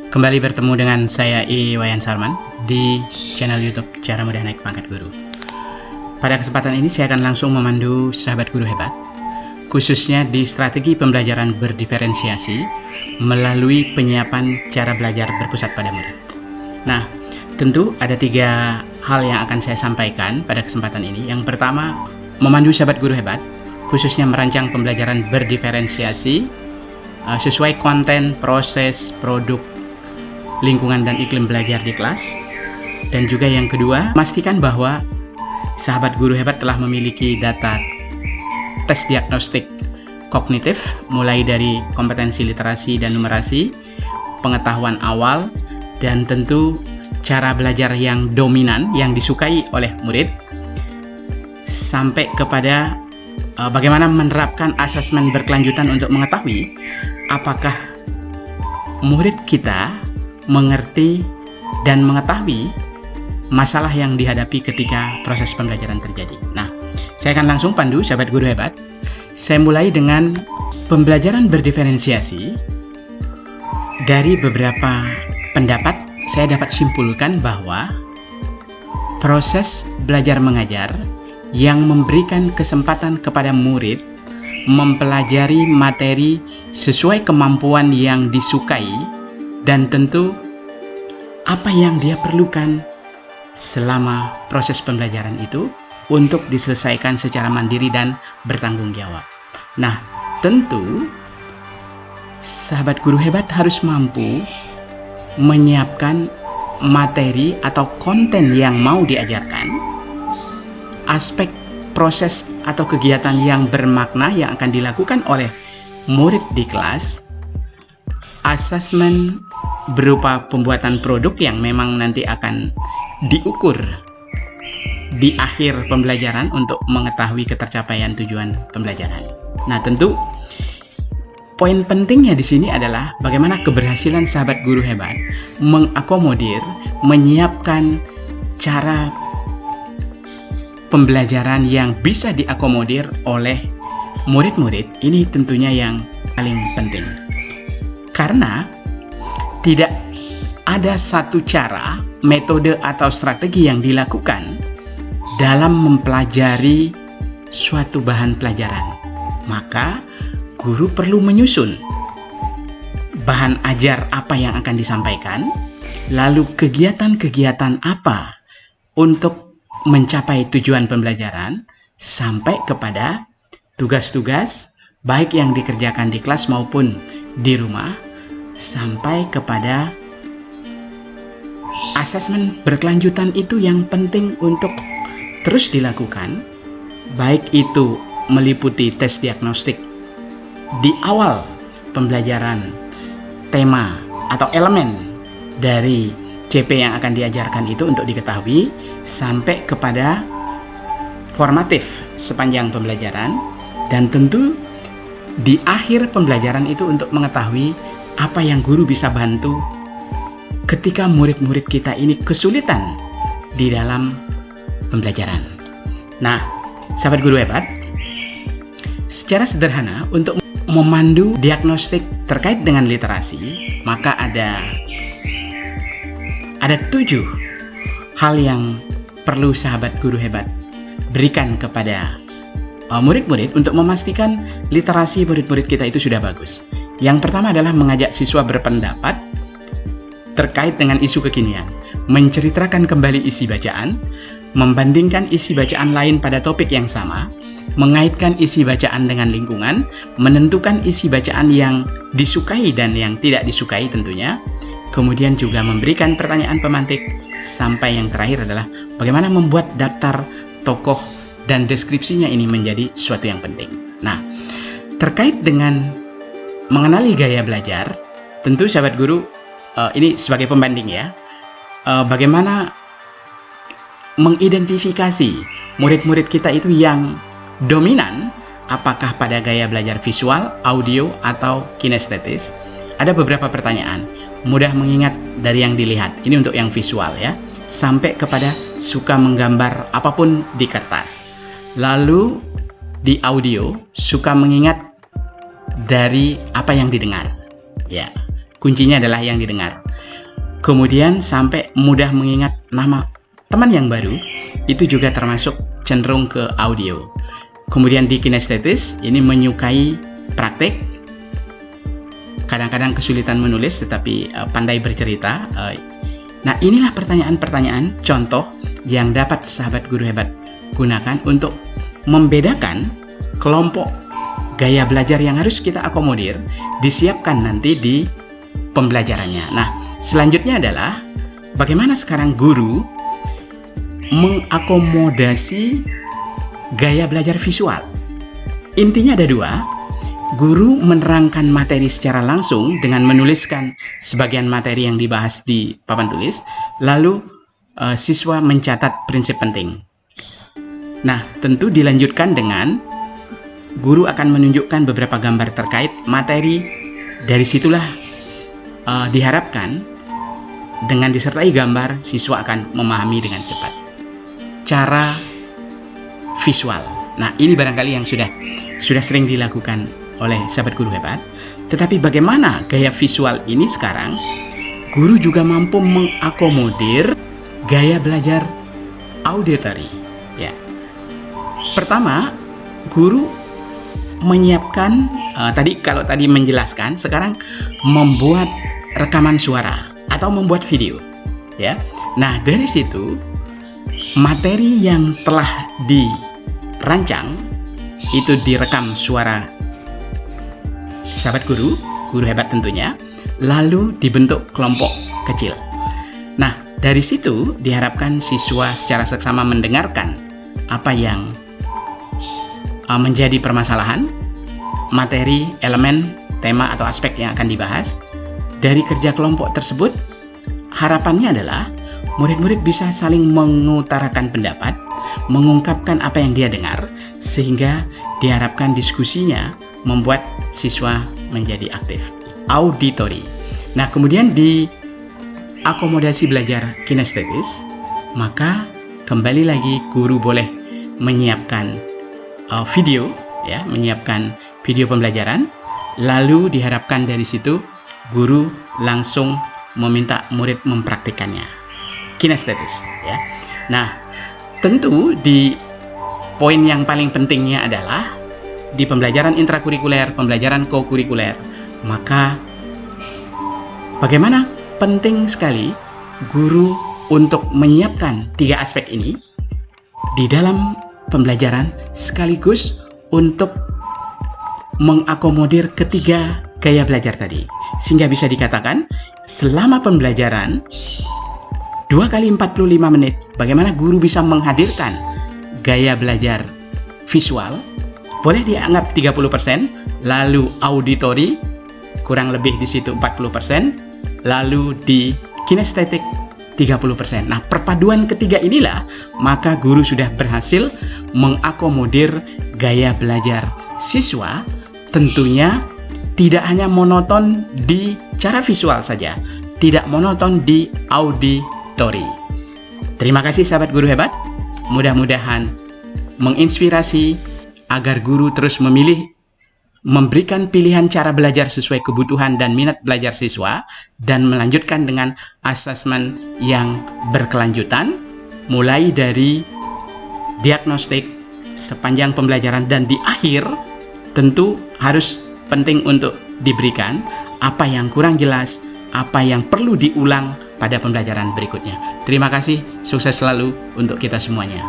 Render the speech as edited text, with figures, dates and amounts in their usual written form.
Kembali bertemu dengan saya Wayan Sarman di channel YouTube Cara Mudah Naik Pangkat Guru. Pada kesempatan ini saya akan langsung memandu sahabat guru hebat, khususnya di strategi pembelajaran berdiferensiasi melalui penyiapan cara belajar berpusat pada murid. Nah, tentu ada 3 hal yang akan saya sampaikan pada kesempatan ini. Yang pertama, memandu sahabat guru hebat, khususnya merancang pembelajaran berdiferensiasi sesuai konten, proses, produk, lingkungan dan iklim belajar di kelas. Dan juga yang kedua, pastikan bahwa sahabat guru hebat telah memiliki data tes diagnostik kognitif mulai dari kompetensi literasi dan numerasi, pengetahuan awal, dan tentu cara belajar yang dominan yang disukai oleh murid, sampai kepada bagaimana menerapkan asesmen berkelanjutan untuk mengetahui apakah murid kita mengerti dan mengetahui masalah yang dihadapi ketika proses pembelajaran terjadi. Nah, saya akan langsung pandu sahabat guru hebat. Saya mulai dengan pembelajaran berdiferensiasi. Dari beberapa pendapat, saya dapat simpulkan bahwa proses belajar mengajar yang memberikan kesempatan kepada murid mempelajari materi sesuai kemampuan yang disukai dan tentu apa yang dia perlukan selama proses pembelajaran itu untuk diselesaikan secara mandiri dan bertanggung jawab. Nah, tentu sahabat guru hebat harus mampu menyiapkan materi atau konten yang mau diajarkan, aspek proses atau kegiatan yang bermakna yang akan dilakukan oleh murid di kelas, asesmen berupa pembuatan produk yang memang nanti akan diukur di akhir pembelajaran untuk mengetahui ketercapaian tujuan pembelajaran. Nah, tentu poin pentingnya di sini adalah bagaimana keberhasilan sahabat guru hebat mengakomodir, menyiapkan cara pembelajaran yang bisa diakomodir oleh murid-murid. Ini tentunya yang paling penting. Karena tidak ada satu cara, metode atau strategi yang dilakukan dalam mempelajari suatu bahan pelajaran. Maka guru perlu menyusun bahan ajar apa yang akan disampaikan, lalu kegiatan-kegiatan apa untuk mencapai tujuan pembelajaran, sampai kepada tugas-tugas baik yang dikerjakan di kelas maupun di rumah, sampai kepada asesmen berkelanjutan itu yang penting untuk terus dilakukan, baik itu meliputi tes diagnostik di awal pembelajaran, tema atau elemen dari CP yang akan diajarkan itu untuk diketahui, sampai kepada formatif sepanjang pembelajaran, dan tentu di akhir pembelajaran itu untuk mengetahui apa yang guru bisa bantu ketika murid-murid kita ini kesulitan di dalam pembelajaran. Nah, sahabat guru hebat, secara sederhana untuk memandu diagnostik terkait dengan literasi, maka ada 7 hal yang perlu sahabat guru hebat berikan kepada murid-murid untuk memastikan literasi murid-murid kita itu sudah bagus. Yang pertama adalah mengajak siswa berpendapat terkait dengan isu kekinian, menceritakan kembali isi bacaan, membandingkan isi bacaan lain pada topik yang sama, mengaitkan isi bacaan dengan lingkungan, menentukan isi bacaan yang disukai dan yang tidak disukai tentunya, kemudian juga memberikan pertanyaan pemantik, sampai yang terakhir adalah bagaimana membuat daftar tokoh dan deskripsinya ini menjadi suatu yang penting. Nah, terkait dengan mengenali gaya belajar, tentu sahabat guru ini sebagai pembanding ya, bagaimana mengidentifikasi murid-murid kita itu yang dominan, apakah pada gaya belajar visual, audio, atau kinestetis. Ada beberapa pertanyaan, mudah mengingat dari yang dilihat, ini untuk yang visual ya, sampai kepada suka menggambar apapun di kertas. Lalu di audio, suka mengingat dari apa yang didengar ya. kuncinya adalah yang didengar. Kemudian sampai mudah mengingat nama teman yang baru, itu juga termasuk cenderung ke audio. Kemudian di kinestetis, ini menyukai praktek, kadang-kadang kesulitan menulis tetapi pandai bercerita. Nah, inilah pertanyaan-pertanyaan contoh yang dapat sahabat guru hebat gunakan untuk membedakan kelompok gaya belajar yang harus kita akomodir, disiapkan nanti di pembelajarannya. Nah, selanjutnya adalah bagaimana sekarang guru mengakomodasi gaya belajar visual. Intinya ada dua. Guru menerangkan materi secara langsung dengan menuliskan sebagian materi yang dibahas di papan tulis, lalu siswa mencatat prinsip penting. Nah, tentu dilanjutkan dengan guru akan menunjukkan beberapa gambar terkait materi. Dari situlah diharapkan dengan disertai gambar, siswa akan memahami dengan cepat. Cara visual. Nah, ini barangkali yang sudah sering dilakukan oleh sahabat guru hebat. Tetapi bagaimana gaya visual ini sekarang guru juga mampu mengakomodir gaya belajar auditory. Ya. Pertama, guru menyiapkan kalau tadi menjelaskan, sekarang membuat rekaman suara atau membuat video. Ya. Nah, dari situ materi yang telah dirancang itu direkam suara sahabat guru hebat tentunya, lalu dibentuk kelompok kecil. Nah, dari situ diharapkan siswa secara seksama mendengarkan apa yang menjadi permasalahan, materi, elemen, tema atau aspek yang akan dibahas. Dari kerja kelompok tersebut, harapannya adalah murid-murid bisa saling mengutarakan pendapat, mengungkapkan apa yang dia dengar, sehingga diharapkan diskusinya membuat siswa menjadi aktif. Auditory. Nah, kemudian di akomodasi belajar kinestetis, maka kembali lagi guru boleh menyiapkan video, ya, menyiapkan video pembelajaran, lalu diharapkan dari situ guru langsung meminta murid mempraktikkannya. Kinestetis, ya. Nah, tentu di poin yang paling pentingnya adalah di pembelajaran intrakurikuler, pembelajaran kokurikuler, maka bagaimana penting sekali guru untuk menyiapkan 3 aspek ini di dalam pembelajaran sekaligus untuk mengakomodir ketiga gaya belajar tadi, sehingga bisa dikatakan selama pembelajaran 2 kali 45 menit, bagaimana guru bisa menghadirkan gaya belajar visual, boleh dianggap 30%, lalu auditory kurang lebih di situ 40%, lalu di kinestetik 30%. Nah, perpaduan ketiga inilah maka guru sudah berhasil mengakomodir gaya belajar siswa, tentunya tidak hanya monoton di cara visual saja, tidak monoton di auditori. Terima kasih sahabat guru hebat, mudah-mudahan menginspirasi agar guru terus memberikan pilihan cara belajar sesuai kebutuhan dan minat belajar siswa, dan melanjutkan dengan asesmen yang berkelanjutan, mulai dari diagnostik sepanjang pembelajaran, dan di akhir tentu harus penting untuk diberikan apa yang kurang jelas, apa yang perlu diulang pada pembelajaran berikutnya. Terima kasih, sukses selalu untuk kita semuanya.